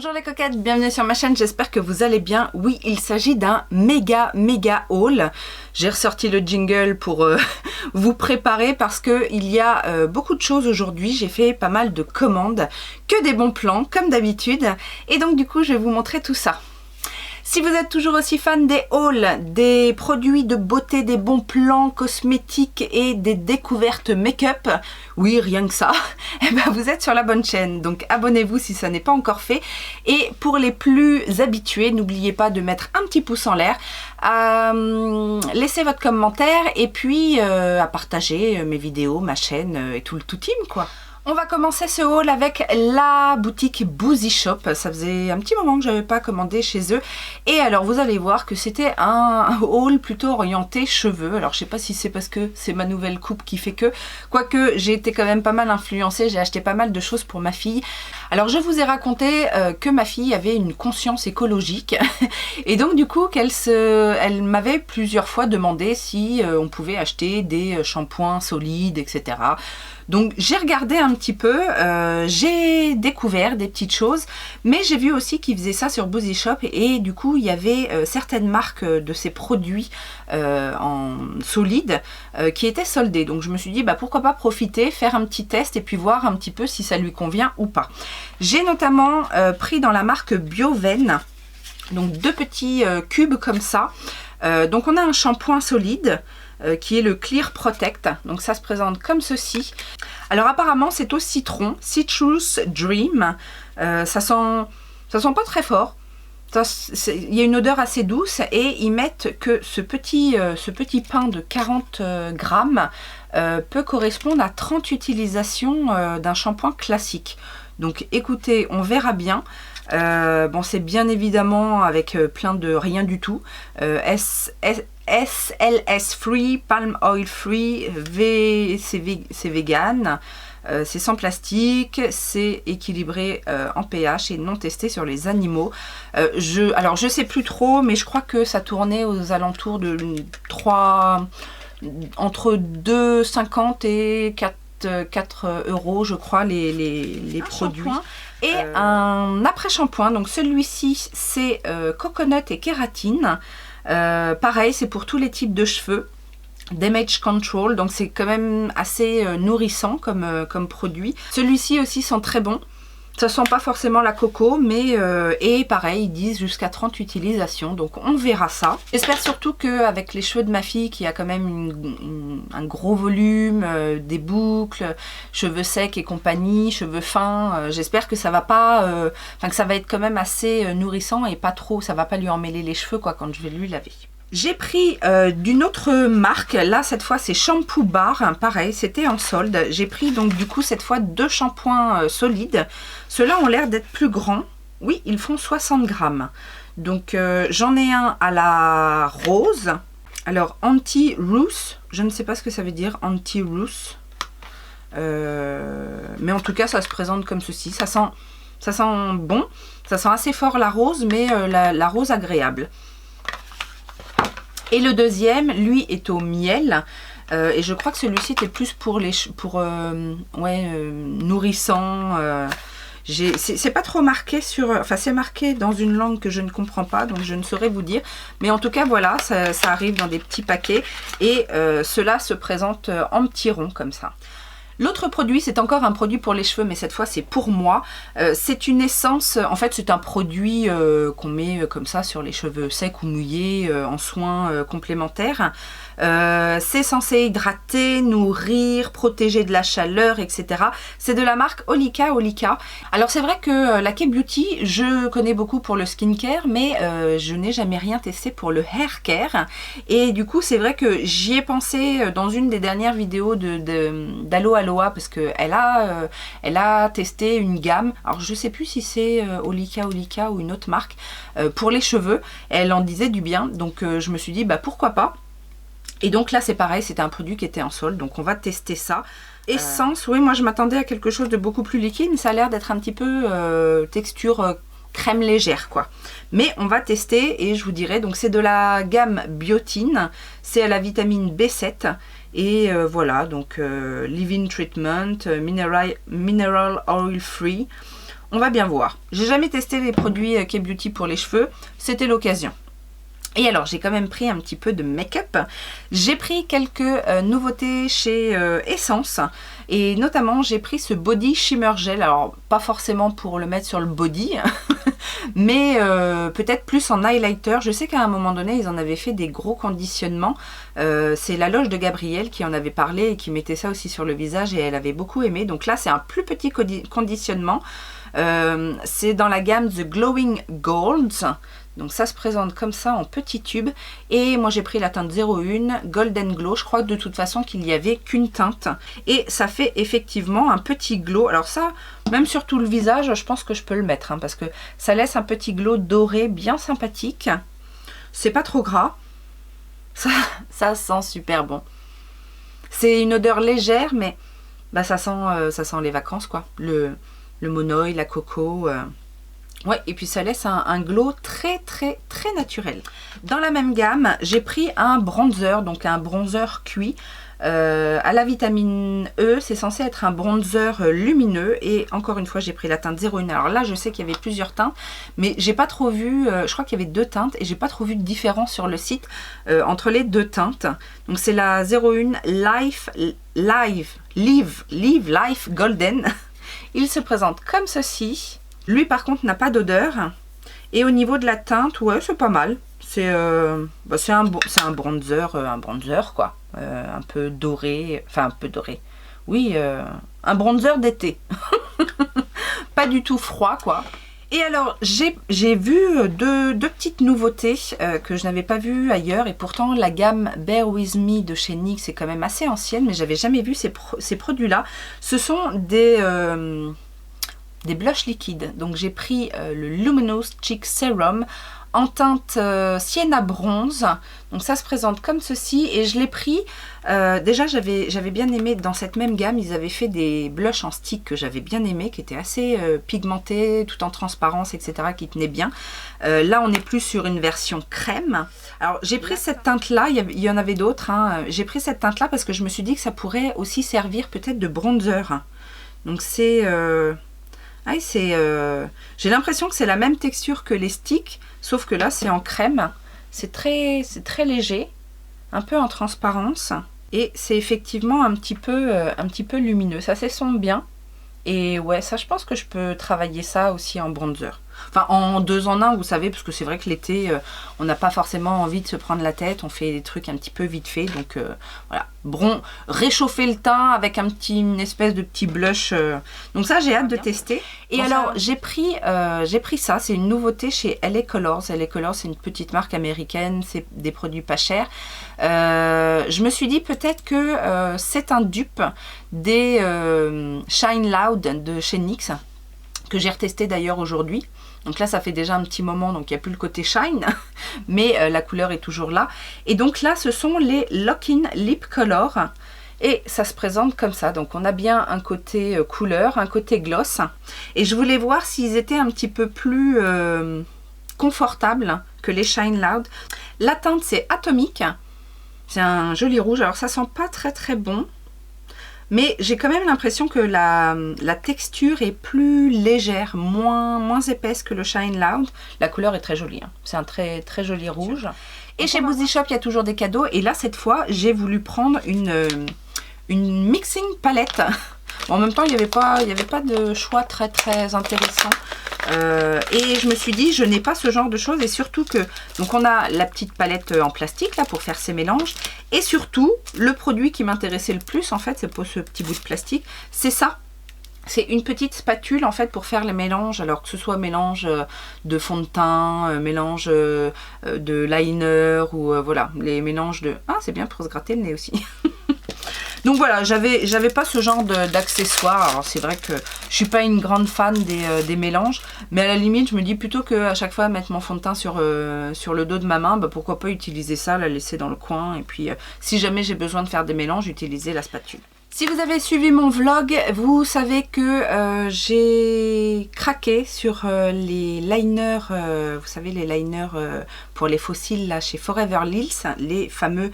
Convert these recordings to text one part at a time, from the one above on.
Bonjour les coquettes, bienvenue sur ma chaîne, j'espère que vous allez bien. Oui, il s'agit d'un méga haul. J'ai ressorti le jingle pour vous préparer parce que il y a beaucoup de choses aujourd'hui. J'ai fait pas mal de commandes, que des bons plans comme d'habitude. Et donc du coup, je vais vous montrer tout ça. Si vous êtes toujours aussi fan des hauls, des produits de beauté, des bons plans cosmétiques et des découvertes make-up, oui, rien que ça, eh ben vous êtes sur la bonne chaîne. Donc abonnez-vous si ça n'est pas encore fait. Et pour les plus habitués, n'oubliez pas de mettre un petit pouce en l'air, à laisser votre commentaire et puis à partager mes vidéos, ma chaîne et tout le tout team quoi. On va commencer ce haul avec la boutique Boozy Shop. Ça faisait un petit moment que je n'avais pas commandé chez eux. Et alors vous allez voir que c'était un haul plutôt orienté cheveux. Alors je sais pas si c'est parce que c'est ma nouvelle coupe qui fait que. Quoique j'ai été quand même pas mal influencée. J'ai acheté pas mal de choses pour ma fille. Alors je vous ai raconté que ma fille avait une conscience écologique. Et donc du coup elle m'avait plusieurs fois demandé si on pouvait acheter des shampoings solides, etc. Donc j'ai regardé un petit peu, j'ai découvert des petites choses, mais j'ai vu aussi qu'ils faisaient ça sur Boozy Shop et du coup il y avait certaines marques de ces produits en solide qui étaient soldés. Donc je me suis dit bah pourquoi pas profiter, faire un petit test et puis voir un petit peu si ça lui convient ou pas. J'ai notamment pris dans la marque Bioven, donc deux petits cubes comme ça. Donc on a un shampoing solide qui est le Clear Protect. Donc ça se présente comme ceci. Alors apparemment c'est au citron, Citrus Dream. Ça sent pas très fort. Il y a une odeur assez douce et ils mettent que ce petit pain de 40 grammes peut correspondre à 30 utilisations d'un shampoing classique. Donc écoutez, on verra bien. Bon, c'est bien évidemment avec plein de rien du tout. SLS free, palm oil free, c'est vegan, c'est sans plastique, c'est équilibré en pH et non testé sur les animaux. Alors je sais plus trop, mais je crois que ça tournait aux alentours de entre 2,50 et 4 euros je crois les produits. Et un après-shampoing, donc celui-ci c'est coconut et kératine. Pareil, c'est pour tous les types de cheveux. Damage Control, donc c'est quand même assez nourrissant comme produit. Celui-ci aussi sent très bon. Ça sent pas forcément la coco, mais et pareil, ils disent jusqu'à 30 utilisations, donc on verra ça. J'espère surtout qu'avec les cheveux de ma fille, qui a quand même un gros volume, des boucles, cheveux secs et compagnie, cheveux fins, j'espère que ça va pas, que ça va être quand même assez nourrissant et pas trop, ça va pas lui emmêler les cheveux quoi quand je vais lui laver. J'ai pris d'une autre marque, là cette fois c'est Shampoo Bar, hein, pareil c'était en solde. J'ai pris donc du coup cette fois deux shampoings solides. Ceux-là ont l'air d'être plus grands, oui ils font 60 grammes. Donc j'en ai un à la rose, alors anti-rousse, je ne sais pas ce que ça veut dire anti-rousse. Mais en tout cas ça se présente comme ceci, ça sent bon, ça sent assez fort la rose mais la rose agréable. Et le deuxième, lui, est au miel. Et je crois que celui-ci était plus pour les nourrissant. C'est pas trop marqué sur... Enfin, c'est marqué dans une langue que je ne comprends pas, donc je ne saurais vous dire. Mais en tout cas, voilà, ça arrive dans des petits paquets. Et cela se présente en petits ronds, comme ça. L'autre produit, c'est encore un produit pour les cheveux, mais cette fois c'est pour moi. C'est une essence, en fait c'est un produit qu'on met comme ça sur les cheveux secs ou mouillés en soins complémentaires. C'est censé hydrater, nourrir, protéger de la chaleur, etc. C'est de la marque Olika. Alors c'est vrai que la K-Beauty, je connais beaucoup pour le skincare, mais je n'ai jamais rien testé pour le hair care. Et du coup c'est vrai que j'y ai pensé dans une des dernières vidéos d'Alo Aloha, parce qu'elle a testé une gamme, alors je sais plus si c'est Olika ou une autre marque, pour les cheveux. Elle en disait du bien, donc je me suis dit bah pourquoi pas. Et donc là c'est pareil, c'était un produit qui était en solde, donc on va tester ça. Essence, oui moi je m'attendais à quelque chose de beaucoup plus liquide, mais ça a l'air d'être un petit peu texture crème légère quoi. Mais on va tester et je vous dirai, donc c'est de la gamme Biotine, c'est à la vitamine B7. Et voilà, donc Leave-in Treatment, Mineral Oil Free. on va bien voir. J'ai jamais testé les produits K-Beauty pour les cheveux, c'était l'occasion. Et alors, j'ai quand même pris un petit peu de make-up. J'ai pris quelques nouveautés chez Essence. Et notamment, j'ai pris ce Body Shimmer Gel. Alors, pas forcément pour le mettre sur le body, mais peut-être plus en highlighter. Je sais qu'à un moment donné, ils en avaient fait des gros conditionnements. C'est la loge de Gabrielle qui en avait parlé et qui mettait ça aussi sur le visage et elle avait beaucoup aimé. Donc là, c'est un plus petit conditionnement. C'est dans la gamme The Glowing Golds. Donc ça se présente comme ça en petit tube. Et moi j'ai pris la teinte 01 Golden Glow. Je crois de toute façon qu'il n'y avait qu'une teinte. Et ça fait effectivement un petit glow. Alors ça, même sur tout le visage, je pense que je peux le mettre. Hein, parce que ça laisse un petit glow doré bien sympathique. C'est pas trop gras. Ça sent super bon. C'est une odeur légère mais bah, ça sent les vacances quoi. Le monoï, la coco... Ouais, et puis ça laisse un glow très naturel. Dans la même gamme, j'ai pris un bronzer, donc un bronzer cuit à la vitamine E. C'est censé être un bronzer lumineux et encore une fois, j'ai pris la teinte 01. Alors là, je sais qu'il y avait plusieurs teintes, mais j'ai pas trop vu, je crois qu'il y avait 2 teintes et j'ai pas trop vu de différence sur le site entre les 2 teintes. Donc c'est la 01 Live Golden. Il se présente comme ceci. Lui par contre n'a pas d'odeur. Et au niveau de la teinte, ouais c'est pas mal. C'est un bronzer quoi. Un peu doré. Enfin un peu doré. Oui, un bronzer d'été. Pas du tout froid quoi. Et alors j'ai vu deux petites nouveautés que je n'avais pas vues ailleurs. Et pourtant la gamme Bear With Me de chez NYX est quand même assez ancienne. Mais j'avais jamais vu ces produits là. Ce sont des blushs liquides. Donc j'ai pris le Luminous Cheek Serum en teinte Sienna Bronze. Donc ça se présente comme ceci et je l'ai pris. Déjà j'avais bien aimé dans cette même gamme, ils avaient fait des blushs en stick que j'avais bien aimé, qui étaient assez pigmentés, tout en transparence, etc. qui tenaient bien. Là on est plus sur une version crème. Alors j'ai pris cette teinte là, il y en avait d'autres. Hein. J'ai pris cette teinte là parce que je me suis dit que ça pourrait aussi servir peut-être de bronzer. Donc c'est... j'ai l'impression que c'est la même texture que les sticks, sauf que là c'est en crème. C'est très léger, un peu en transparence. Et c'est effectivement un petit peu lumineux. Ça s'estompe bien. Et ouais, ça je pense que je peux travailler ça aussi en bronzer. Enfin en 2 en 1, vous savez, parce que c'est vrai que l'été, on n'a pas forcément envie de se prendre la tête. On fait des trucs un petit peu vite fait. Donc voilà, réchauffer le teint avec une espèce de petit blush. Donc ça j'ai hâte de tester. Et bon, alors j'ai pris ça, c'est une nouveauté chez LA Colors. LA Colors c'est une petite marque américaine, c'est des produits pas chers. Je me suis dit peut-être que c'est un dupe des Shine Loud de chez NYX, que j'ai retesté d'ailleurs aujourd'hui. Donc là ça fait déjà un petit moment, donc il n'y a plus le côté shine, mais la couleur est toujours là. Et donc là ce sont les Lock-in Lip Color. Et ça se présente comme ça. Donc on a bien un côté couleur, un côté gloss. Et je voulais voir s'ils étaient un petit peu plus confortables que les Shine Loud. La teinte c'est Atomic. C'est un joli rouge. Alors ça sent pas très bon. Mais j'ai quand même l'impression que la texture est plus légère, moins épaisse que le Shine Loud. La couleur est très jolie. Hein. C'est un très joli rouge. Et chez Boozy Shop, il y a toujours des cadeaux. Et là, cette fois, j'ai voulu prendre une mixing palette. Bon, en même temps, il n'y avait pas de choix très intéressant. Et je me suis dit, je n'ai pas ce genre de choses. Et surtout que, donc on a la petite palette en plastique là pour faire ces mélanges. Et surtout, le produit qui m'intéressait le plus, en fait, c'est pour ce petit bout de plastique, c'est ça. C'est une petite spatule en fait pour faire les mélanges, alors que ce soit mélange de fond de teint, mélange de liner ou voilà, les mélanges de... Ah, c'est bien pour se gratter le nez aussi. Donc voilà, j'avais pas ce genre d'accessoires. Alors c'est vrai que je suis pas une grande fan des mélanges, mais à la limite je me dis plutôt que à chaque fois mettre mon fond de teint sur le dos de ma main, bah, pourquoi pas utiliser ça, la laisser dans le coin et puis si jamais j'ai besoin de faire des mélanges, utiliser la spatule. Si vous avez suivi mon vlog, vous savez que j'ai craqué sur les liners, vous savez les liners pour les faux cils là chez Forever Lilz, les fameux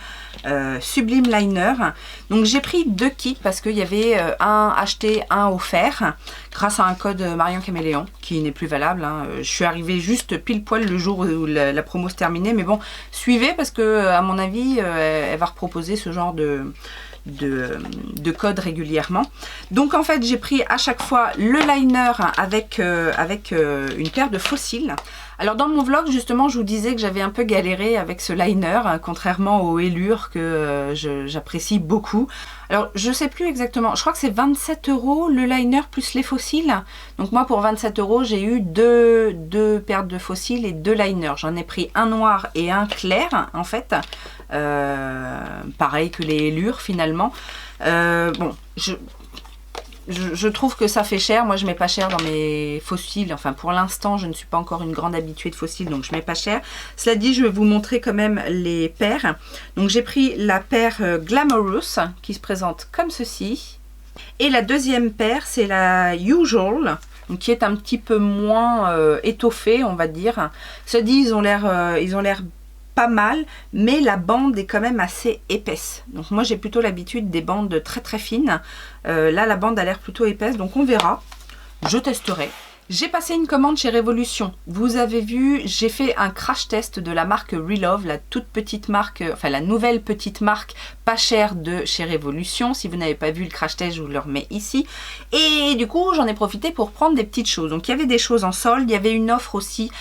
Sublime Liners. Donc j'ai pris 2 kits parce qu'il y avait un acheté, un offert, grâce à un code Marion Caméléon qui n'est plus valable. Hein. Je suis arrivée juste pile poil le jour où la promo se terminait, mais bon, suivez parce que à mon avis, elle va reproposer ce genre de code régulièrement. Donc en fait j'ai pris à chaque fois le liner avec une paire de faux cils. Alors dans mon vlog justement je vous disais que j'avais un peu galéré avec ce liner, hein, contrairement au Hellure que j'apprécie beaucoup. Alors je sais plus exactement, je crois que c'est 27 € le liner plus les faux cils. Donc moi pour 27 € j'ai eu deux paires de faux cils et 2 liners. J'en ai pris un noir et un clair en fait. Pareil que les Hellure finalement. Bon, je trouve que ça fait cher. Moi je mets pas cher dans mes faux cils. Enfin pour l'instant je ne suis pas encore une grande habituée de faux cils, donc je mets pas cher. Cela dit, je vais vous montrer quand même les paires. Donc j'ai pris la paire Glamorous qui se présente comme ceci. Et la deuxième paire c'est la Usual, donc qui est un petit peu moins étoffée on va dire. Cela dit, ils ont l'air pas mal, mais la bande est quand même assez épaisse. Donc moi j'ai plutôt l'habitude des bandes très très fines. Là la bande a l'air plutôt épaisse, donc on verra. Je testerai. J'ai passé une commande chez Révolution. Vous avez vu, j'ai fait un crash test de la marque Relove, la toute petite marque, enfin la nouvelle petite marque pas chère de chez Révolution. Si vous n'avez pas vu le crash test, je vous le remets ici. Et du coup, j'en ai profité pour prendre des petites choses. Donc il y avait des choses en solde, il y avait une offre aussi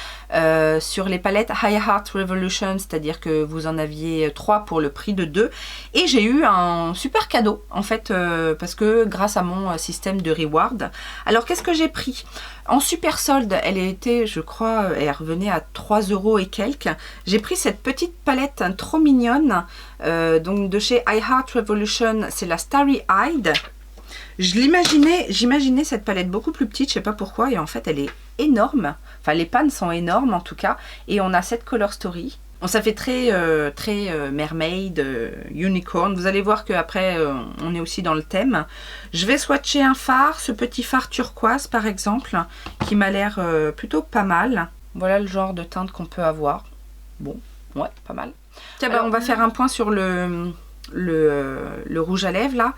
sur les palettes High Heart Revolution, c'est-à-dire que vous en aviez 3 pour le prix de 2. Et j'ai eu un super cadeau en fait, parce que grâce à mon système de reward. Alors qu'est-ce que j'ai pris ? En super solde, elle était, je crois, elle revenait à 3 € et quelques. J'ai pris cette petite palette trop mignonne, donc de chez I Heart Revolution, c'est la Starry Eyed. J'imaginais cette palette beaucoup plus petite, je sais pas pourquoi, et en fait elle est énorme. Enfin les pannes sont énormes en tout cas, et on a cette color story. Bon, ça fait très mermaid, unicorn. Vous allez voir qu'après on est aussi dans le thème. Je vais swatcher un fard, ce petit fard turquoise par exemple, qui m'a l'air plutôt pas mal. Voilà le genre de teinte qu'on peut avoir. Bon, ouais, pas mal. Tiens, bah, on va faire un point sur le rouge à lèvres là.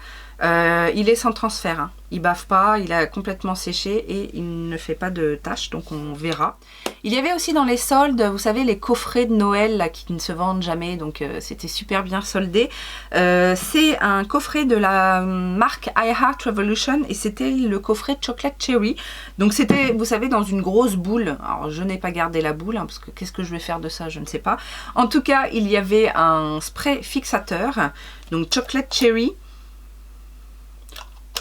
Il est sans transfert, hein. Il bave pas, il a complètement séché et il ne fait pas de taches, donc on verra. Il y avait aussi dans les soldes, vous savez, les coffrets de Noël là, qui ne se vendent jamais, donc c'était super bien soldé. C'est un coffret de la marque I Heart Revolution et c'était le coffret Chocolate Cherry. Donc c'était, vous savez, dans une grosse boule. Alors je n'ai pas gardé la boule, hein, parce que qu'est-ce que je vais faire de ça, je ne sais pas. En tout cas, il y avait un spray fixateur, donc Chocolate Cherry.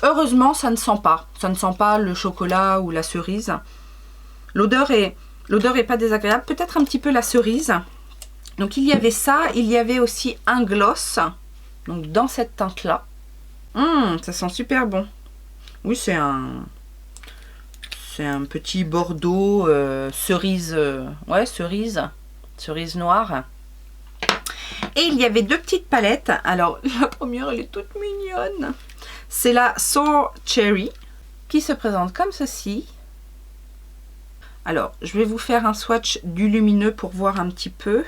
Heureusement, ça ne sent pas. Ça ne sent pas le chocolat ou la cerise. L'odeur est pas désagréable. Peut-être un petit peu la cerise. Donc il y avait ça. Il y avait aussi un gloss. Donc dans cette teinte-là. Ça sent super bon. Oui, c'est un petit bordeaux cerise. Ouais, cerise noire. Et il y avait 2 petites palettes. Alors la première, elle est toute mignonne. C'est la Sour Cherry qui se présente comme ceci. Alors, je vais vous faire un swatch du lumineux pour voir un petit peu.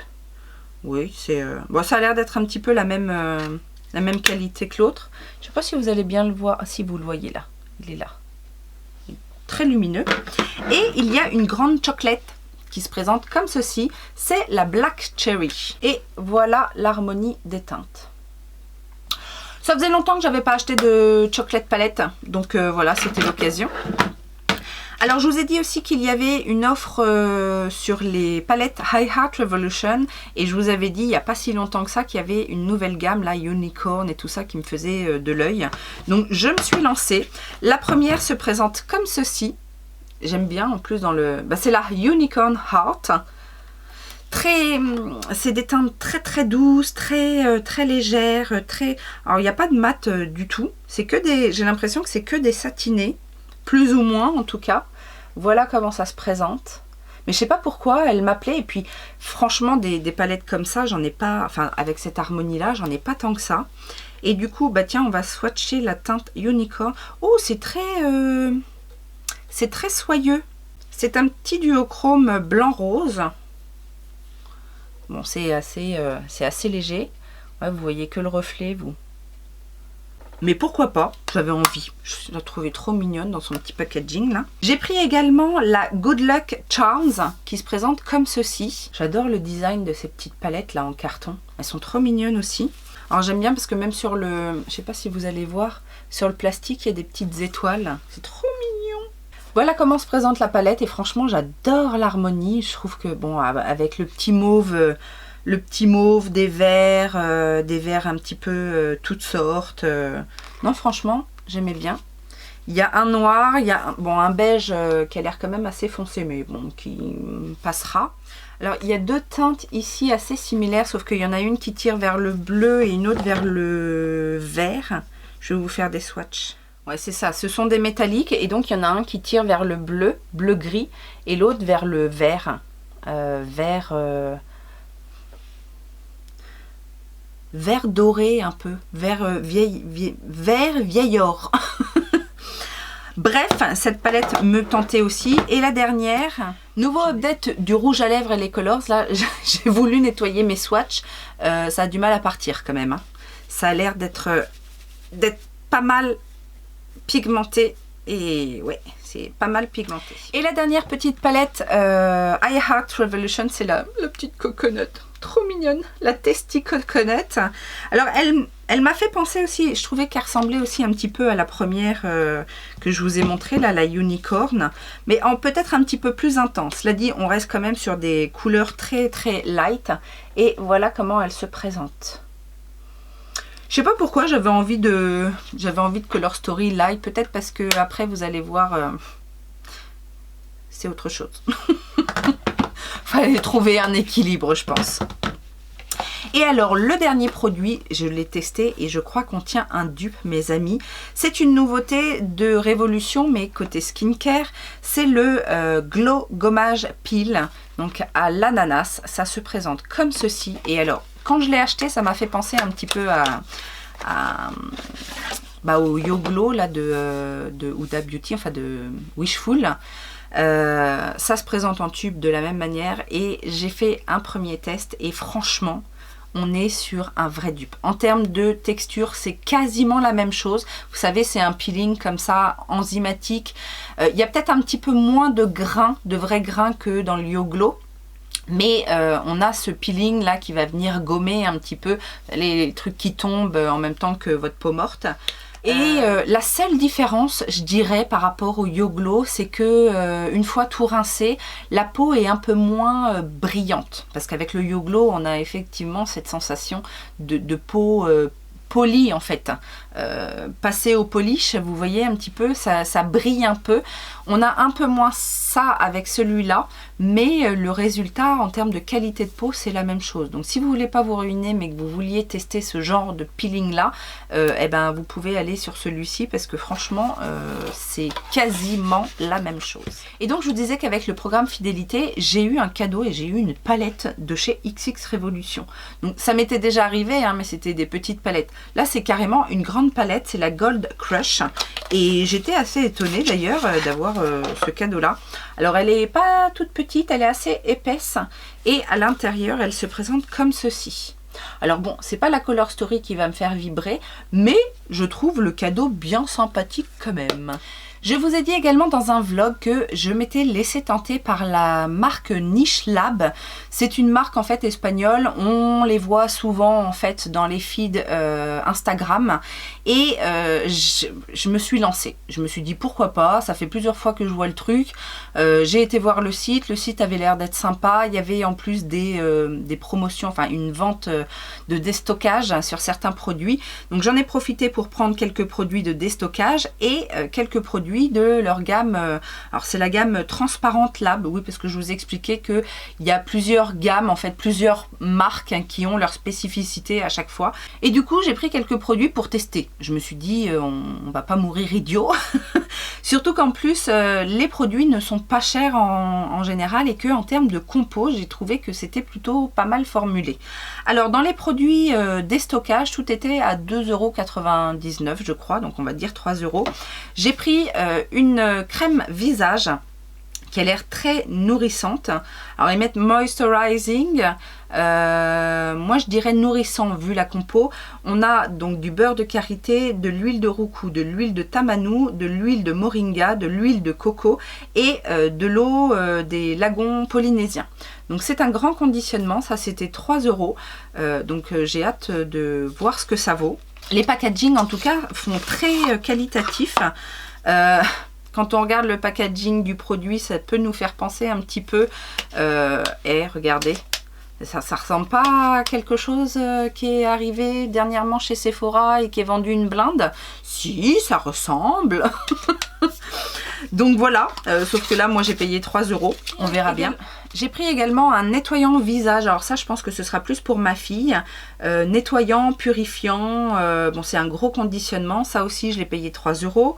Oui, c'est bon, ça a l'air d'être un petit peu la même qualité que l'autre. Je ne sais pas si vous allez bien le voir. Ah, si vous le voyez là, il est là. Très lumineux. Et il y a une grande chocolate qui se présente comme ceci. C'est la Black Cherry. Et voilà l'harmonie des teintes. Ça faisait longtemps que j'avais pas acheté de chocolate palette, donc voilà, c'était l'occasion. Alors je vous ai dit aussi qu'il y avait une offre sur les palettes High Heart Revolution, et je vous avais dit il n'y a pas si longtemps que ça qu'il y avait une nouvelle gamme, là, Unicorn et tout ça, qui me faisait de l'œil. Donc je me suis lancée. La première se présente comme ceci. J'aime bien en plus dans le... Bah, c'est la Unicorn Heart. C'est des teintes très douces, très légères, très... Alors il n'y a pas de mat du tout, c'est que des... J'ai l'impression que c'est que des satinés, plus ou moins en tout cas. Voilà comment ça se présente. Mais je sais pas pourquoi, elle m'appelait, et puis franchement des palettes comme ça, j'en ai pas... Enfin avec cette harmonie là, j'en ai pas tant que ça. Et du coup, bah tiens, on va swatcher la teinte Unicorn. Oh, c'est très soyeux. C'est un petit duochrome blanc-rose. Bon, c'est assez léger. Ouais, vous voyez que le reflet, vous. Mais pourquoi pas, j'avais envie. Je la trouvais trop mignonne dans son petit packaging là. J'ai pris également la Good Luck Charms qui se présente comme ceci. J'adore le design de ces petites palettes là en carton. Elles sont trop mignonnes aussi. Alors j'aime bien parce que même sur le... Je sais pas si vous allez voir, sur le plastique il y a des petites étoiles. C'est trop mignon. Voilà comment se présente la palette et franchement j'adore l'harmonie. Je trouve que bon, avec le petit mauve... des verts un petit peu toutes sortes. Non, franchement, j'aimais bien. Il y a un noir, il y a un beige qui a l'air quand même assez foncé, mais bon, qui passera. Alors, il y a deux teintes ici assez similaires, sauf qu'il y en a une qui tire vers le bleu et une autre vers le vert. Je vais vous faire des swatchs. Ouais, c'est ça, ce sont des métalliques, et donc il y en a un qui tire vers le bleu-gris, et l'autre vers le vert. Vert doré un peu, vert vieil or. Bref, cette palette me tentait aussi. Et la dernière, nouveau update du rouge à lèvres et les colors. Là, j'ai voulu nettoyer mes swatchs. Ça a du mal à partir quand même. Hein. Ça a l'air d'être pas mal pigmenté. Et ouais, c'est pas mal pigmenté. Et la dernière petite palette I Heart Revolution, c'est la petite coconut. Trop mignonne, la Tasty Coconut. Alors elle m'a fait penser aussi, je trouvais qu'elle ressemblait aussi un petit peu à la première que je vous ai montrée, là, la Unicorn, mais en peut-être un petit peu plus intense. Cela dit, on reste quand même sur des couleurs très très light, et voilà comment elle se présente. Je sais pas pourquoi j'avais envie de Color Story light, peut-être parce que après vous allez voir, c'est autre chose. Fallait trouver un équilibre, je pense. Et alors, le dernier produit, je l'ai testé et je crois qu'on tient un dupe, mes amis. C'est une nouveauté de Révolution, mais côté skincare. C'est le Glow Gommage Peel, donc à l'ananas. Ça se présente comme ceci. Et alors, quand je l'ai acheté, ça m'a fait penser un petit peu au Yo Glow là, de Huda Beauty, enfin de Wishful. Ça se présente en tube de la même manière et j'ai fait un premier test et franchement on est sur un vrai dupe. En termes de texture, c'est quasiment la même chose. Vous savez, c'est un peeling comme ça, enzymatique. Il y a peut-être un petit peu moins de grains, de vrais grains que dans le Yo Glow. Mais on a ce peeling là qui va venir gommer un petit peu les trucs qui tombent en même temps que votre peau morte. Et la seule différence, je dirais, par rapport au Yo Glow, c'est que une fois tout rincé, la peau est un peu moins brillante. Parce qu'avec le Yo Glow, on a effectivement cette sensation de peau polie en fait. Passé au polish, vous voyez un petit peu, ça brille un peu. On a un peu moins ça avec celui-là, mais le résultat en termes de qualité de peau, c'est la même chose. Donc si vous voulez pas vous ruiner, mais que vous vouliez tester ce genre de peeling là, eh ben, vous pouvez aller sur celui-ci parce que franchement, c'est quasiment la même chose. Et donc je vous disais qu'avec le programme fidélité, j'ai eu un cadeau et j'ai eu une palette de chez XX Révolution. Donc ça m'était déjà arrivé, hein, mais c'était des petites palettes. Là, c'est carrément une grande palette, c'est la Gold Crush. Et j'étais assez étonnée d'ailleurs d'avoir ce cadeau-là. Alors, elle n'est pas toute petite, elle est assez épaisse. Et à l'intérieur, elle se présente comme ceci. Alors bon, c'est pas la Color Story qui va me faire vibrer, mais je trouve le cadeau bien sympathique quand même. Je vous ai dit également dans un vlog que je m'étais laissé tenter par la marque Niche Lab. C'est une marque en fait espagnole, on les voit souvent en fait dans les feeds Instagram et je me suis lancée. Je me suis dit pourquoi pas, ça fait plusieurs fois que je vois le truc. J'ai été voir le site avait l'air d'être sympa. Il y avait en plus des promotions, enfin une vente de déstockage sur certains produits. Donc j'en ai profité pour prendre quelques produits de déstockage et quelques produits produits de leur gamme, alors c'est la gamme Transparente Lab, oui, parce que je vous ai expliqué qu'il y a plusieurs gammes, en fait, plusieurs marques hein, qui ont leur spécificité à chaque fois. Et du coup, j'ai pris quelques produits pour tester. Je me suis dit, on va pas mourir idiot. Surtout qu'en plus, les produits ne sont pas chers en général et qu'en termes de compos, j'ai trouvé que c'était plutôt pas mal formulé. Alors, dans les produits déstockage, tout était à 2,99 €, je crois, donc on va dire 3 €. J'ai pris une crème visage qui a l'air très nourrissante. Alors ils mettent moisturizing, moi je dirais nourrissant vu la compo. On a donc du beurre de karité, de l'huile de roucou, de l'huile de tamanou, de l'huile de moringa, de l'huile de coco et de l'eau des lagons polynésiens. Donc c'est un grand conditionnement, ça c'était 3 €, donc j'ai hâte de voir ce que ça vaut. Les packaging en tout cas font très qualitatif. Quand on regarde le packaging du produit, ça peut nous faire penser un petit peu... regardez, ça ressemble pas à quelque chose qui est arrivé dernièrement chez Sephora et qui est vendu une blinde. Si, ça ressemble. Donc voilà, sauf que là, moi j'ai payé 3 €, on verra bien. J'ai pris également un nettoyant visage, alors ça je pense que ce sera plus pour ma fille. Nettoyant, purifiant, bon c'est un gros conditionnement, ça aussi je l'ai payé 3 €.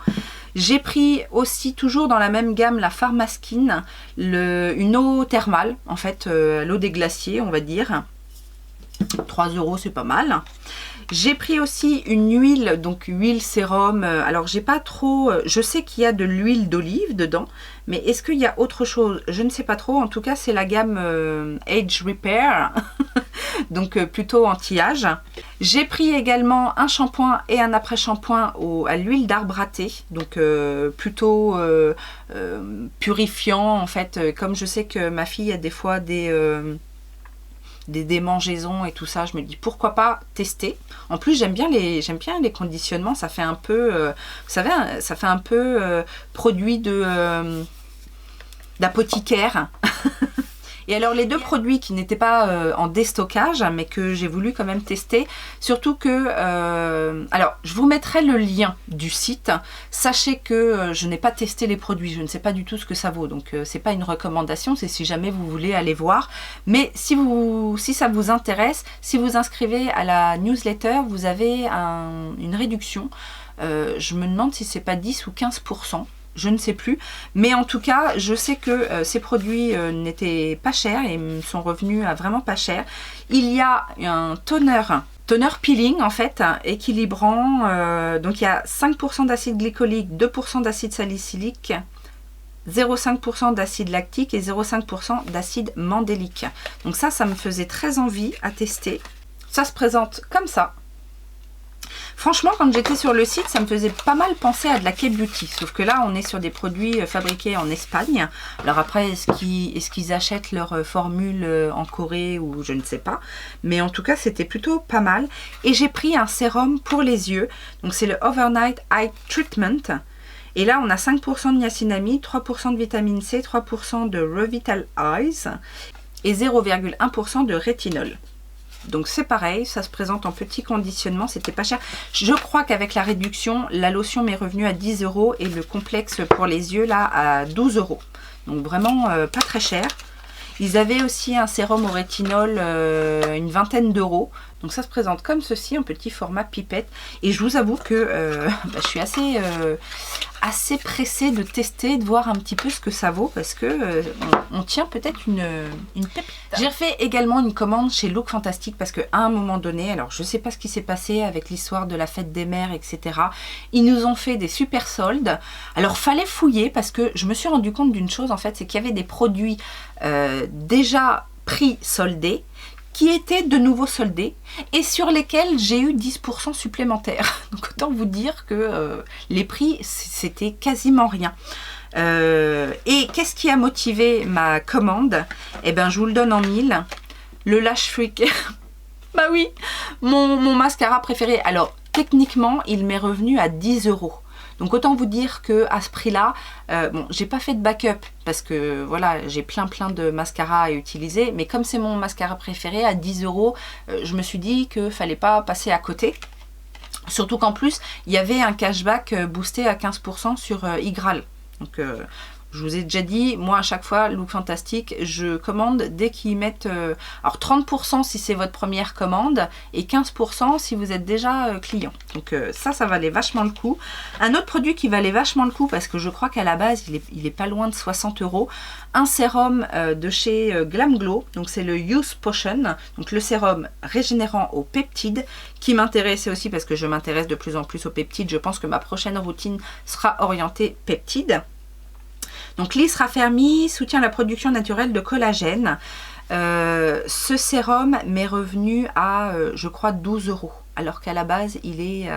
J'ai pris aussi, toujours dans la même gamme, la Pharmaskin, une eau thermale, en fait, l'eau des glaciers, on va dire. 3 € c'est pas mal. J'ai pris aussi une huile, donc huile sérum. Alors j'ai pas trop, je sais qu'il y a de l'huile d'olive dedans, mais est-ce qu'il y a autre chose? Je ne sais pas trop. En tout cas c'est la gamme Age Repair, donc plutôt anti-âge. J'ai pris également un shampoing et un après-shampoing à l'huile d'arbre à thé, donc plutôt purifiant en fait. Comme je sais que ma fille a des fois des démangeaisons et tout ça, je me dis pourquoi pas tester. En plus j'aime bien les conditionnements, ça fait un peu vous savez, ça fait un peu produit d'apothicaire. Et alors les deux produits qui n'étaient pas en déstockage, mais que j'ai voulu quand même tester, surtout que, alors je vous mettrai le lien du site. Sachez que je n'ai pas testé les produits, je ne sais pas du tout ce que ça vaut, donc c'est pas une recommandation, c'est si jamais vous voulez aller voir. Mais si ça vous intéresse, si vous inscrivez à la newsletter, vous avez une réduction. Je me demande si c'est pas 10 ou 15%. Je ne sais plus, mais en tout cas je sais que ces produits n'étaient pas chers et me sont revenus à vraiment pas cher. Il y a un toner peeling en fait, équilibrant, donc il y a 5% d'acide glycolique, 2% d'acide salicylique, 0,5% d'acide lactique et 0,5% d'acide mandélique. Donc ça me faisait très envie à tester. Ça se présente comme ça. Franchement, quand j'étais sur le site, ça me faisait pas mal penser à de la K-Beauty. Sauf que là, on est sur des produits fabriqués en Espagne. Alors après, est-ce qu'ils achètent leur formule en Corée ou je ne sais pas. Mais en tout cas, c'était plutôt pas mal. Et j'ai pris un sérum pour les yeux. Donc c'est le Overnight Eye Treatment. Et là, on a 5% de niacinamide, 3% de vitamine C, 3% de Revital Eyes et 0,1% de rétinol. Donc c'est pareil, ça se présente en petit conditionnement, c'était pas cher. Je crois qu'avec la réduction, la lotion m'est revenue à 10 € et le complexe pour les yeux là à 12 €. Donc vraiment pas très cher. Ils avaient aussi un sérum au rétinol, une vingtaine d'euros. Donc ça se présente comme ceci, en petit format pipette. Et je vous avoue que je suis assez pressée de tester, de voir un petit peu ce que ça vaut. Parce que on tient peut-être une pépite. J'ai refait également une commande chez Look Fantastic. Parce qu'à un moment donné, alors je ne sais pas ce qui s'est passé avec l'histoire de la fête des mères, etc. Ils nous ont fait des super soldes. Alors fallait fouiller parce que je me suis rendu compte d'une chose en fait. C'est qu'il y avait des produits déjà prix soldés qui étaient de nouveau soldés et sur lesquels j'ai eu 10% supplémentaires. Donc autant vous dire que les prix c'était quasiment rien. Et qu'est-ce qui a motivé ma commande? Eh bien je vous le donne en mille. Le Lash Freak. Bah oui, mon mascara préféré. Alors techniquement il m'est revenu à 10 €. Donc autant vous dire que à ce prix-là, bon, j'ai pas fait de backup parce que voilà, j'ai plein de mascaras à utiliser, mais comme c'est mon mascara préféré à 10 €, je me suis dit que fallait pas passer à côté. Surtout qu'en plus, il y avait un cashback boosté à 15% sur Igral. Donc, je vous ai déjà dit, moi à chaque fois, Look Fantastic, je commande dès qu'ils mettent... alors 30% si c'est votre première commande et 15% si vous êtes déjà client. Donc ça valait vachement le coup. Un autre produit qui valait vachement le coup, parce que je crois qu'à la base, il est pas loin de 60 €. Un sérum de chez Glam Glow, donc c'est le Youth Potion, donc le sérum régénérant aux peptides, qui m'intéressait aussi parce que je m'intéresse de plus en plus aux peptides. Je pense que ma prochaine routine sera orientée peptides. Donc lisse raffermie, soutient la production naturelle de collagène. Ce sérum m'est revenu à, je crois, 12 €, alors qu'à la base, il est,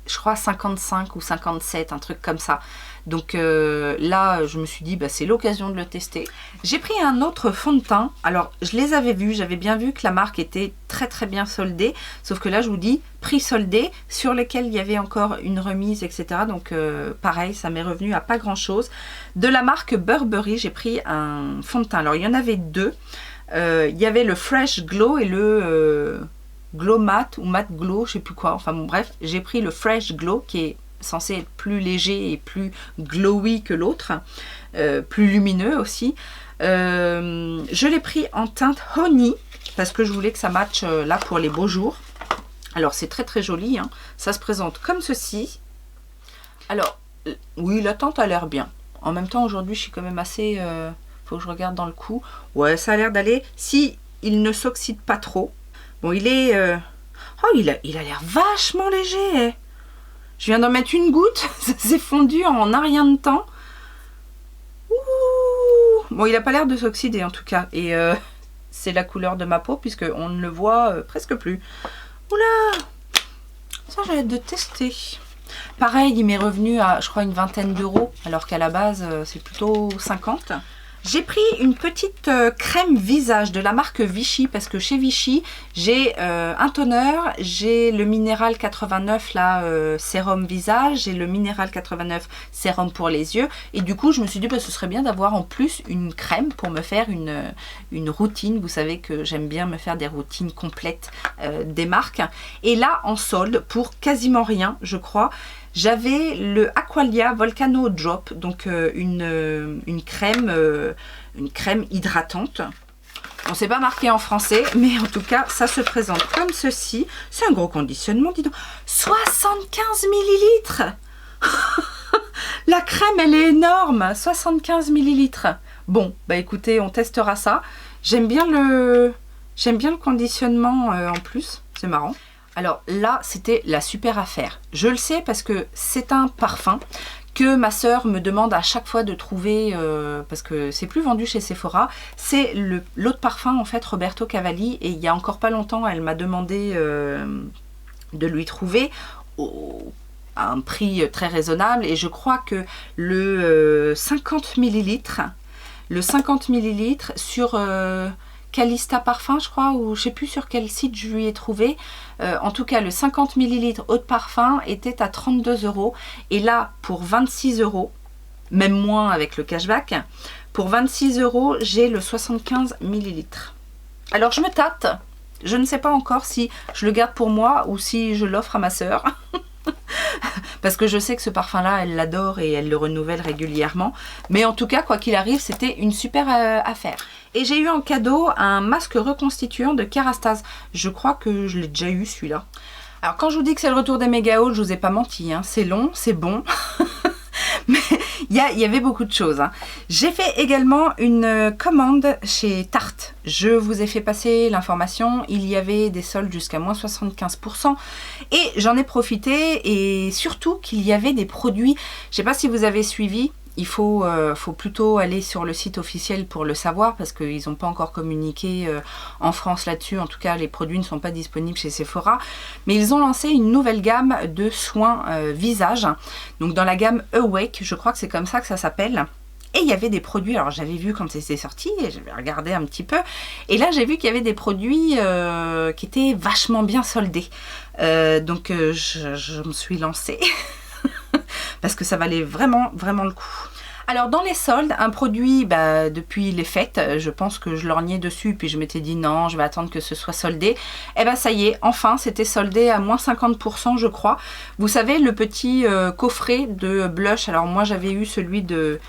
je crois, 55 ou 57, un truc comme ça. Donc là, je me suis dit, bah, c'est l'occasion de le tester. J'ai pris un autre fond de teint. Alors, je les avais vus, j'avais bien vu que la marque était très très bien soldée. Sauf que là, je vous dis, prix soldé, sur lesquels il y avait encore une remise, etc. Donc, pareil, ça m'est revenu à pas grand-chose. De la marque Burberry, j'ai pris un fond de teint. Alors, il y en avait deux. Il y avait le Fresh Glow et le Glow Matte ou Matte Glow, je sais plus quoi. Enfin, bon, bref, j'ai pris le Fresh Glow qui est censé être plus léger et plus glowy que l'autre, plus lumineux aussi. Je l'ai pris en teinte Honey parce que je voulais que ça matche là pour les beaux jours. Alors c'est très très joli, hein. Ça se présente comme ceci. Alors oui, la teinte a l'air bien. En même temps aujourd'hui je suis quand même assez... faut que je regarde dans le cou. Ouais, ça a l'air d'aller. Si il ne s'oxyde pas trop. Bon, il est... oh, il a l'air vachement léger. Je viens d'en mettre une goutte, ça s'est fondu en un rien de temps. Ouh. Bon, il n'a pas l'air de s'oxyder en tout cas. Et c'est la couleur de ma peau puisqu'on ne le voit presque plus. Oula, ça j'ai hâte de tester. Pareil, il m'est revenu à, je crois, une vingtaine d'euros, alors qu'à la base, c'est plutôt 50. J'ai pris une petite crème visage de la marque Vichy, parce que chez Vichy, j'ai un toner, j'ai le Minéral 89 là, sérum visage, j'ai le Minéral 89 sérum pour les yeux. Et du coup, je me suis dit, bah, ce serait bien d'avoir en plus une crème pour me faire une routine. Vous savez que j'aime bien me faire des routines complètes des marques. Et là, en solde, pour quasiment rien, je crois, j'avais le Aqualia Volcano Drop, donc une crème hydratante. On ne s'est pas marqué en français, mais en tout cas, ça se présente comme ceci. C'est un gros conditionnement, dis donc. 75 millilitres. La crème, elle est énorme. 75 millilitres. Bon, bah écoutez, on testera ça. J'aime bien le conditionnement en plus. C'est marrant. Alors là, c'était la super affaire. Je le sais parce que c'est un parfum que ma sœur me demande à chaque fois de trouver, parce que c'est plus vendu chez Sephora. C'est l'autre parfum, en fait, Roberto Cavalli. Et il y a encore pas longtemps, elle m'a demandé de lui trouver à un prix très raisonnable. Et je crois que le 50 millilitres sur... Calista Parfum, je crois, ou je sais plus sur quel site je lui ai trouvé. En tout cas, le 50 ml eau de parfum était à 32 €. Et là, pour 26 €, même moins avec le cashback, pour 26 €, j'ai le 75 ml. Alors, je me tâte. Je ne sais pas encore si je le garde pour moi ou si je l'offre à ma sœur. Parce que je sais que ce parfum-là, elle l'adore et elle le renouvelle régulièrement. Mais en tout cas, quoi qu'il arrive, c'était une super affaire. Et j'ai eu en cadeau un masque reconstituant de Kerastase. Je crois que je l'ai déjà eu celui-là. Alors quand je vous dis que c'est le retour des méga hauls, je vous ai pas menti, hein. C'est long, c'est bon. Mais il y avait beaucoup de choses, hein. J'ai fait également une commande chez Tarte. Je vous ai fait passer l'information. Il y avait des soldes jusqu'à moins 75%. Et j'en ai profité. Et surtout qu'il y avait des produits. Je ne sais pas si vous avez suivi. Il faut plutôt aller sur le site officiel pour le savoir parce qu'ils n'ont pas encore communiqué en France là-dessus. En tout cas, les produits ne sont pas disponibles chez Sephora. Mais ils ont lancé une nouvelle gamme de soins visage. Donc dans la gamme Awake, je crois que c'est comme ça que ça s'appelle. Et il y avait des produits, alors j'avais vu quand c'était sorti, et j'avais regardé un petit peu. Et là, j'ai vu qu'il y avait des produits qui étaient vachement bien soldés. Donc je me suis lancée. Parce que ça valait vraiment, vraiment le coup. Alors dans les soldes, un produit, depuis les fêtes, je pense que je lorgnais dessus, puis je m'étais dit non, je vais attendre que ce soit soldé. Et ça y est, enfin c'était soldé à moins 50% je crois. Vous savez le petit coffret de blush, alors moi j'avais eu celui de...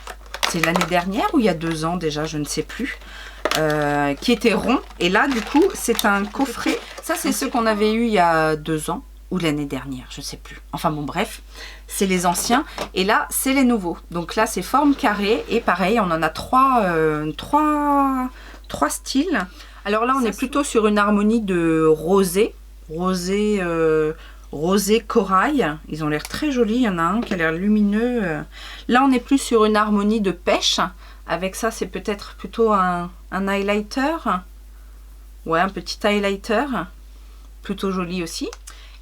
C'est l'année dernière ou il y a 2 ans déjà, je ne sais plus. Qui était rond, et là du coup c'est un coffret. Ça c'est ce qu'on avait eu il y a 2 ans ou l'année dernière, je sais plus. Enfin bon bref, c'est les anciens et là c'est les nouveaux. Donc là c'est forme carrée et pareil on en a trois styles. Alors là on est plutôt sur une harmonie de rosé corail. Ils ont l'air très jolis, il y en a un qui a l'air lumineux. Là on est plus sur une harmonie de pêche. Avec ça c'est peut-être plutôt un highlighter. Ouais, un petit highlighter. Plutôt joli aussi.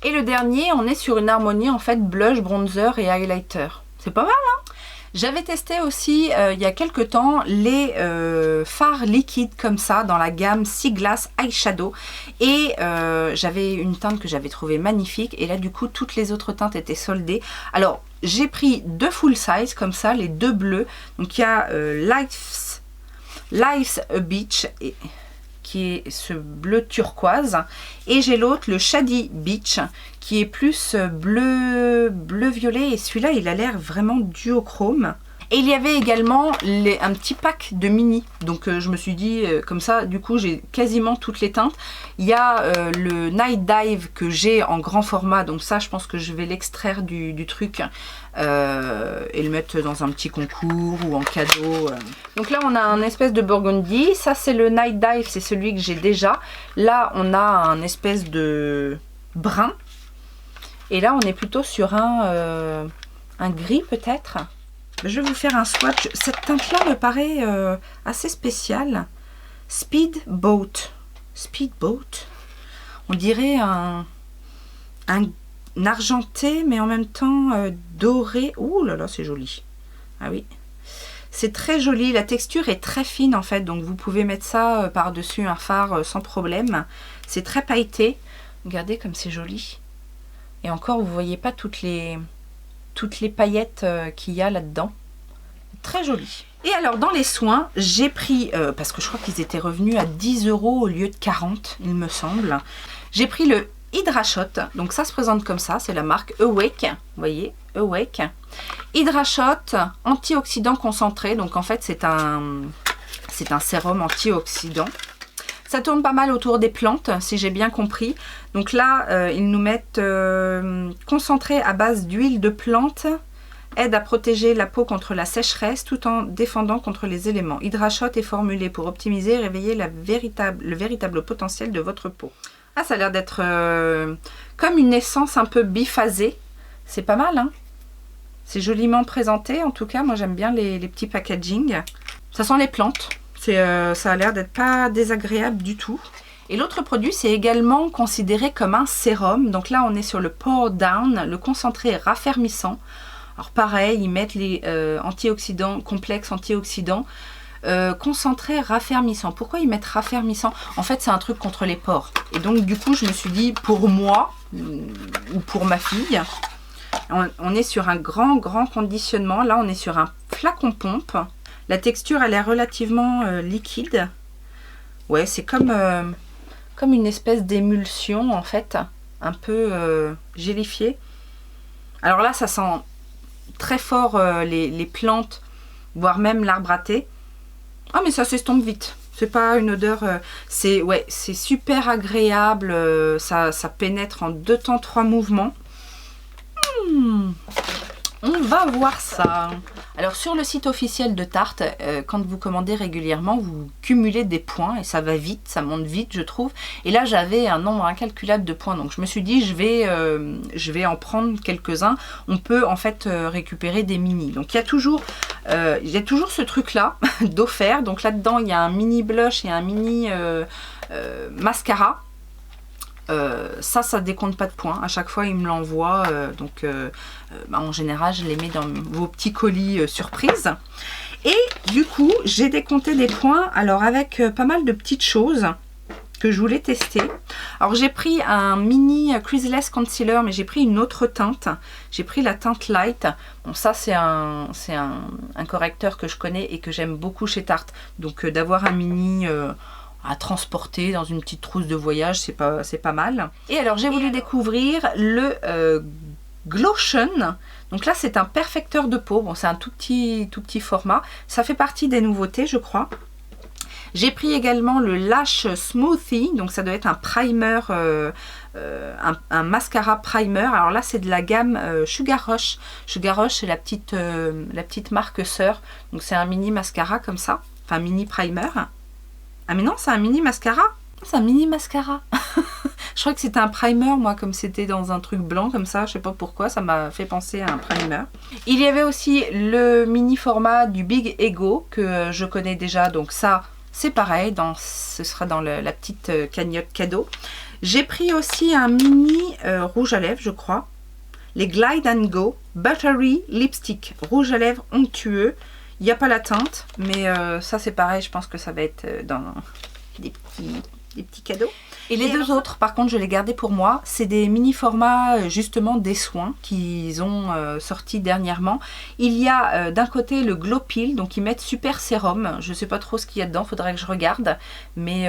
Et le dernier, on est sur une harmonie en fait blush, bronzer et highlighter. C'est pas mal hein. J'avais testé aussi il y a quelques temps les fards liquides comme ça dans la gamme Sea Glass Eyeshadow. Et j'avais une teinte que j'avais trouvée magnifique. Et là du coup toutes les autres teintes étaient soldées. Alors j'ai pris 2 full size comme ça, les 2 bleus. Donc il y a Life's a Beach qui est ce bleu turquoise, et j'ai l'autre le Shady Beach qui est plus bleu violet, et celui-là il a l'air vraiment duochrome. Et il y avait également un petit pack de mini, donc je me suis dit comme ça du coup j'ai quasiment toutes les teintes. Il y a le Night Dive que j'ai en grand format, donc ça je pense que je vais l'extraire du truc et le mettre dans un petit concours ou en cadeau. Donc là on a un espèce de burgundy, ça c'est le Night Dive, c'est celui que j'ai déjà. Là on a un espèce de brun, et là on est plutôt sur un gris peut-être. Je vais vous faire un swatch. Cette teinte-là me paraît assez spéciale. Speedboat. Speedboat. On dirait un argenté, mais en même temps doré. Ouh là là, c'est joli. Ah oui. C'est très joli. La texture est très fine en fait. Donc vous pouvez mettre ça par-dessus un fard sans problème. C'est très pailleté. Regardez comme c'est joli. Et encore, vous voyez pas toutes les paillettes qu'il y a là-dedans. Très joli. Et alors dans les soins, j'ai pris, parce que je crois qu'ils étaient revenus à 10 € au lieu de 40, il me semble. J'ai pris le Hydra Shot. Donc ça se présente comme ça, c'est la marque Awake. Vous voyez, Awake. Hydra Shot, antioxydant concentré. Donc en fait c'est un sérum antioxydant. Ça tourne pas mal autour des plantes, si j'ai bien compris. Donc là, ils nous mettent concentré à base d'huile de plante, aide à protéger la peau contre la sécheresse tout en défendant contre les éléments. Hydra Shot est formulé pour optimiser et réveiller le véritable potentiel de votre peau. Ah, ça a l'air d'être comme une essence un peu biphasée. C'est pas mal, hein? C'est joliment présenté. En tout cas, moi j'aime bien les petits packaging. Ça sent les plantes. Ça a l'air d'être pas désagréable du tout. Et l'autre produit, c'est également considéré comme un sérum. Donc là, on est sur le Pour Down, le concentré raffermissant. Alors pareil, ils mettent les antioxydants, complexes antioxydants, concentré raffermissant. Pourquoi ils mettent raffermissant? En fait, c'est un truc contre les pores. Et donc, du coup, je me suis dit, pour moi, ou pour ma fille, on est sur un grand conditionnement. Là, on est sur un flacon pompe. La texture, elle est relativement liquide. Ouais, c'est comme une espèce d'émulsion, en fait. Un peu gélifiée. Alors là, ça sent très fort les plantes, voire même l'arbre à thé. Ah, mais ça s'estompe vite. C'est pas une odeur... c'est super agréable. Ça pénètre en 2 temps 3 mouvements. On va voir ça. Alors sur le site officiel de Tarte, quand vous commandez régulièrement, vous cumulez des points et ça va vite, ça monte vite je trouve. Et là j'avais un nombre incalculable de points, donc je me suis dit je vais en prendre quelques-uns. On peut en fait récupérer des mini. Donc il y a toujours ce truc là d'offert. Donc là-dedans il y a un mini blush et un mini mascara. Ça décompte pas de points, à chaque fois ils me l'envoient, en général je les mets dans vos petits colis surprise. Et du coup j'ai décompté des points, alors avec pas mal de petites choses que je voulais tester. Alors j'ai pris un mini creaseless concealer, mais j'ai pris une autre teinte. J'ai pris la teinte light. Bon, ça c'est un correcteur que je connais et que j'aime beaucoup chez Tarte. Donc d'avoir un mini à transporter dans une petite trousse de voyage, c'est pas mal. Et alors j'ai voulu découvrir le Glotion. Donc là c'est un perfecteur de peau. Bon, c'est un tout petit format. Ça fait partie des nouveautés, je crois. J'ai pris également le Lash Smoothie, donc ça doit être un primer, un mascara primer. Alors là c'est de la gamme Sugar Rush. Sugar Rush c'est la petite marque sœur. Donc c'est un mini mascara comme ça, enfin mini primer. Ah mais non, c'est un mini mascara. C'est un mini mascara. Je crois que c'était un primer, moi, comme c'était dans un truc blanc comme ça, je sais pas pourquoi, ça m'a fait penser à un primer. Il y avait aussi le mini format du Big Ego que je connais déjà, donc ça c'est pareil, ce sera dans la petite cagnotte cadeau. J'ai pris aussi un mini rouge à lèvres, je crois. Les Glide and Go Buttery Lipstick. Rouge à lèvres onctueux. Il n'y a pas la teinte, mais ça c'est pareil, je pense que ça va être dans des petits cadeaux. Et les deux autres, par contre, je les gardais pour moi. C'est des mini formats, justement, des soins qu'ils ont sortis dernièrement. Il y a d'un côté le Glow Peel, donc ils mettent super sérum. Je ne sais pas trop ce qu'il y a dedans, faudrait que je regarde. Mais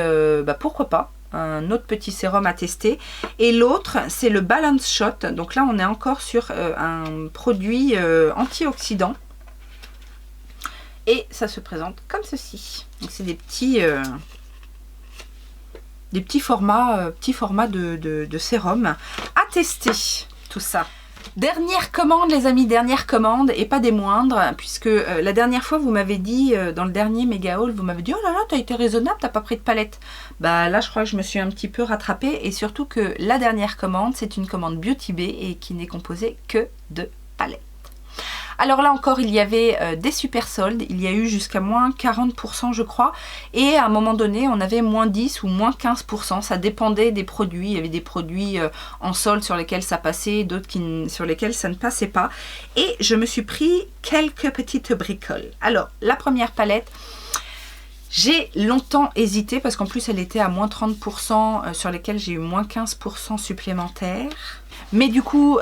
pourquoi pas, un autre petit sérum à tester. Et l'autre, c'est le Balance Shot. Donc là, on est encore sur un produit antioxydant. Et ça se présente comme ceci. Donc c'est des petits formats, de sérum à tester, tout ça. Dernière commande les amis, dernière commande et pas des moindres, puisque la dernière fois vous m'avez dit, dans le dernier méga haul, vous m'avez dit oh là là t'as été raisonnable, t'as pas pris de palette. Bah là je crois que je me suis un petit peu rattrapée et surtout que la dernière commande c'est une commande Beauty Bay et qui n'est composée que de palettes. Alors là encore, il y avait des super soldes, il y a eu jusqu'à moins 40% je crois, et à un moment donné, on avait moins 10 ou moins 15%, ça dépendait des produits, il y avait des produits en solde sur lesquels ça passait, d'autres sur lesquels ça ne passait pas, et je me suis pris quelques petites bricoles. Alors, la première palette, j'ai longtemps hésité, parce qu'en plus elle était à moins 30%, sur lesquels j'ai eu moins 15% supplémentaires. Mais du coup,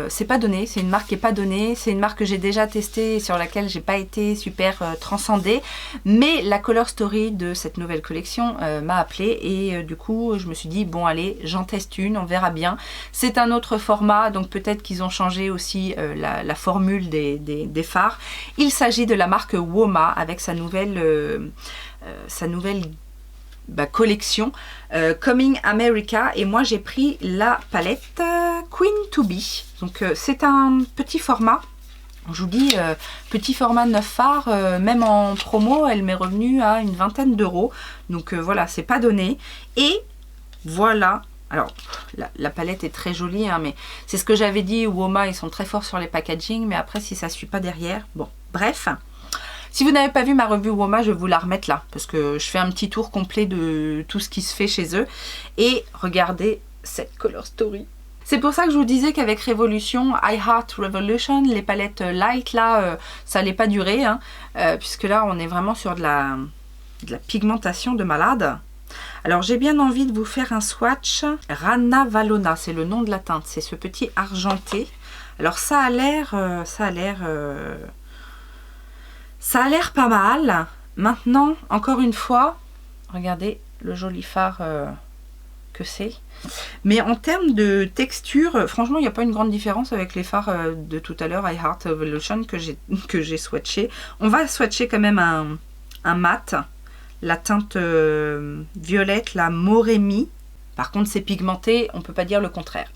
c'est pas donné, c'est une marque qui n'est pas donnée, c'est une marque que j'ai déjà testée et sur laquelle j'ai pas été super transcendée. Mais la Color Story de cette nouvelle collection m'a appelée et du coup, je me suis dit, bon allez, j'en teste une, on verra bien. C'est un autre format, donc peut-être qu'ils ont changé aussi la formule des fards. Il s'agit de la marque Woma avec sa nouvelle collection Coming America, et moi j'ai pris la palette Queen to Be. Donc c'est un petit format, je vous dis petit format 9 fards, même en promo elle m'est revenue à une vingtaine d'euros, donc voilà, c'est pas donné. Et voilà, alors la palette est très jolie hein, mais c'est ce que j'avais dit, Woma ils sont très forts sur les packaging, mais après si ça suit pas derrière, bon bref. Si vous n'avez pas vu ma revue Woma, je vais vous la remettre là, parce que je fais un petit tour complet de tout ce qui se fait chez eux. Et regardez cette Color Story. C'est pour ça que je vous disais qu'avec Révolution, I Heart Revolution, les palettes light là, ça n'allait pas durer, hein, puisque là on est vraiment sur de la pigmentation de malade. Alors j'ai bien envie de vous faire un swatch Rana Valona, c'est le nom de la teinte, c'est ce petit argenté. Alors ça a l'air pas mal. Maintenant, encore une fois, regardez le joli fard que c'est. Mais en termes de texture, franchement, il n'y a pas une grande différence avec les fards de tout à l'heure, I Heart Evolution, que j'ai swatché. On va swatcher quand même un mat. La teinte violette, la Moremi. Par contre, c'est pigmenté, on ne peut pas dire le contraire.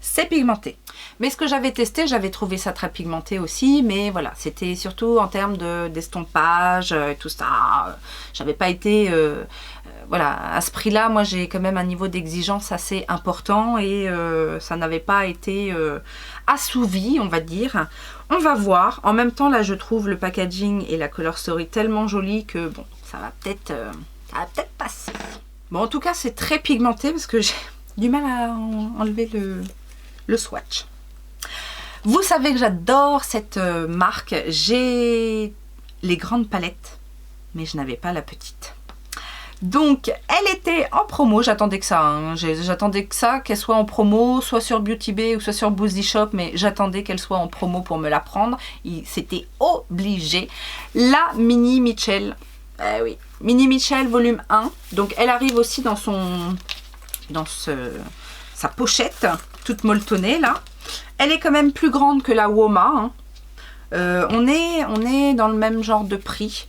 C'est pigmenté. Mais ce que j'avais testé, j'avais trouvé ça très pigmenté aussi, mais voilà, c'était surtout en termes d'estompage et tout ça. J'avais pas été, voilà, à ce prix-là, moi j'ai quand même un niveau d'exigence assez important et ça n'avait pas été assouvi, on va dire. On va voir. En même temps, là, je trouve le packaging et la Color Story tellement jolie que bon, ça va peut-être passer. Bon, en tout cas, c'est très pigmenté parce que j'ai du mal à enlever le swatch. Vous savez que j'adore cette marque. J'ai les grandes palettes, mais je n'avais pas la petite. Donc, elle était en promo, j'attendais que ça, hein. J'attendais que ça, qu'elle soit en promo, soit sur Beauty Bay ou soit sur Boozy Shop, mais j'attendais qu'elle soit en promo pour me la prendre. C'était obligé. La Mini Mitchell, oui, Mini Mitchell volume 1. Donc, elle arrive aussi dans sa pochette, toute molletonnée là. Elle est quand même plus grande que la Woma, hein. On est dans le même genre de prix.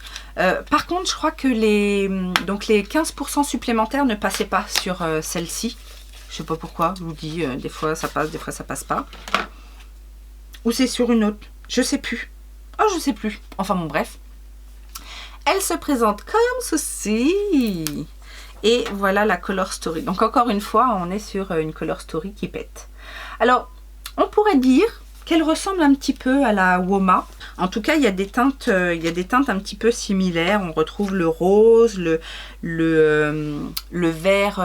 Par contre, je crois que les 15% supplémentaires ne passaient pas sur celle-ci. Je sais pas pourquoi, je vous dis, des fois ça passe, des fois ça passe pas. Ou c'est sur une autre, je sais plus. Oh, je sais plus. Enfin bon, bref. Elle se présente comme ceci. Et voilà la Color Story. Donc encore une fois, on est sur une Color Story qui pète. Alors, on pourrait dire qu'elle ressemble un petit peu à la Woma. En tout cas, il y a des teintes un petit peu similaires. On retrouve le rose, le vert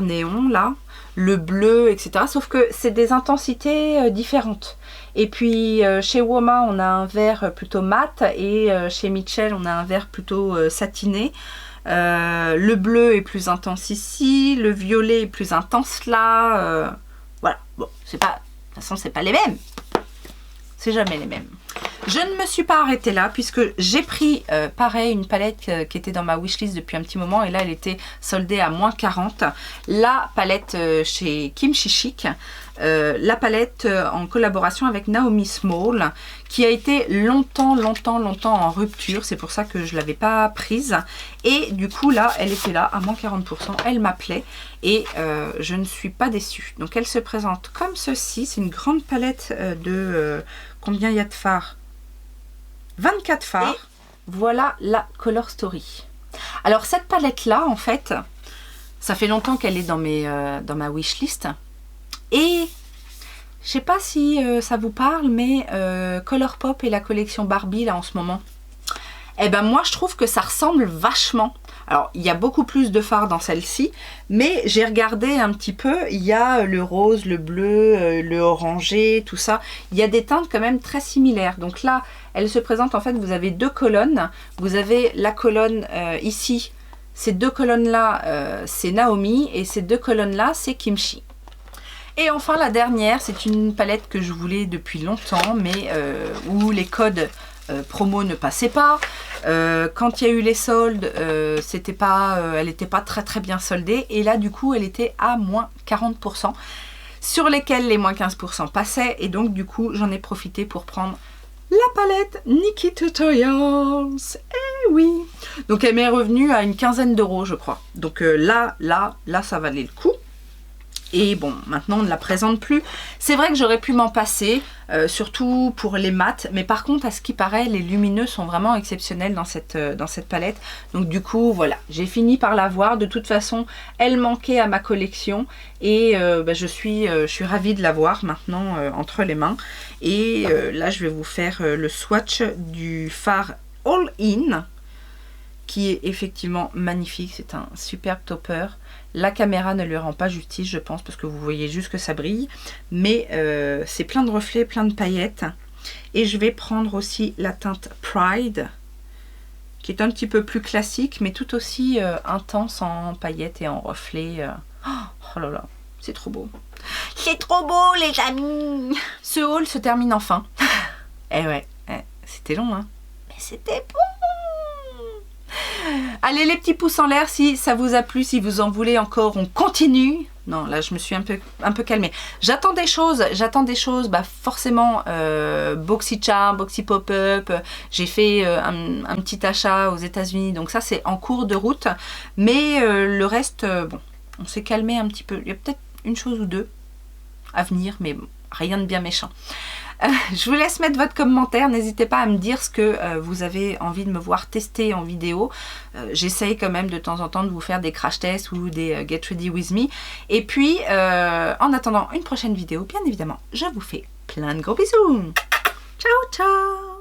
néon là, le bleu, etc. Sauf que c'est des intensités différentes. Et puis chez Woma, on a un vert plutôt mat et chez Mitchell, on a un vert plutôt satiné. Le bleu est plus intense ici, le violet est plus intense là. Voilà, bon, c'est pas... De toute façon, c'est pas les mêmes. C'est jamais les mêmes. Je ne me suis pas arrêtée là puisque j'ai pris, pareil, une palette qui était dans ma wishlist depuis un petit moment. Et là, elle était soldée à moins 40. La palette chez Kimchi Chic. La palette en collaboration avec Naomi Small qui a été longtemps en rupture. C'est pour ça que je ne l'avais pas prise. Et du coup, là, elle était là à moins 40%. Elle m'appelait et je ne suis pas déçue. Donc, elle se présente comme ceci. C'est une grande palette de... combien il y a de fards? 24 fards. Et voilà la Color Story. Alors, cette palette-là, en fait, ça fait longtemps qu'elle est dans ma wishlist. Et je sais pas si ça vous parle, mais Colourpop et la collection Barbie là en ce moment, eh ben moi je trouve que ça ressemble vachement. Alors il y a beaucoup plus de fards dans celle-ci, mais j'ai regardé un petit peu, il y a le rose, le bleu, le orangé, tout ça. Il y a des teintes quand même très similaires. Donc là, elle se présente en fait, vous avez deux colonnes. Vous avez la colonne ici, ces deux colonnes là, c'est Naomi, et ces deux colonnes là, c'est Kimchi. Et enfin la dernière, c'est une palette que je voulais depuis longtemps, mais où les codes promo ne passaient pas. Quand il y a eu les soldes, elle n'était pas très bien soldée. Et là du coup, elle était à moins 40%, sur lesquels les moins 15% passaient. Et donc du coup, j'en ai profité pour prendre la palette Nikkie Tutorials. Eh oui! Donc elle m'est revenue à une quinzaine d'euros, je crois. Donc là, ça valait le coup. Et bon, maintenant on ne la présente plus. C'est vrai que j'aurais pu m'en passer, surtout pour les mats. Mais par contre, à ce qui paraît, les lumineux sont vraiment exceptionnels dans cette palette. Donc du coup, voilà, j'ai fini par l'avoir. De toute façon, elle manquait à ma collection. Et je suis ravie de l'avoir maintenant entre les mains. Et là, je vais vous faire le swatch du fard All In, qui est effectivement magnifique. C'est un superbe topper. La caméra ne lui rend pas justice, je pense, parce que vous voyez juste que ça brille. Mais c'est plein de reflets, plein de paillettes. Et je vais prendre aussi la teinte Pride, qui est un petit peu plus classique, mais tout aussi intense en paillettes et en reflets. Oh là là, c'est trop beau. C'est trop beau, les amis. Ce haul se termine enfin. Eh ouais, c'était long, hein. Mais c'était bon. Allez, les petits pouces en l'air si ça vous a plu, si vous en voulez encore, on continue. Non, là je me suis un peu calmée. J'attends des choses, bah forcément Boxy Charm, Boxy Pop-Up. J'ai fait un petit achat aux États-Unis, donc ça c'est en cours de route. Mais le reste, bon, on s'est calmé un petit peu. Il y a peut-être une chose ou deux à venir, mais bon, rien de bien méchant. Je vous laisse mettre votre commentaire, n'hésitez pas à me dire ce que vous avez envie de me voir tester en vidéo. J'essaye quand même de temps en temps de vous faire des crash tests ou des get ready with me. Et puis, en attendant une prochaine vidéo, bien évidemment, je vous fais plein de gros bisous. Ciao, ciao!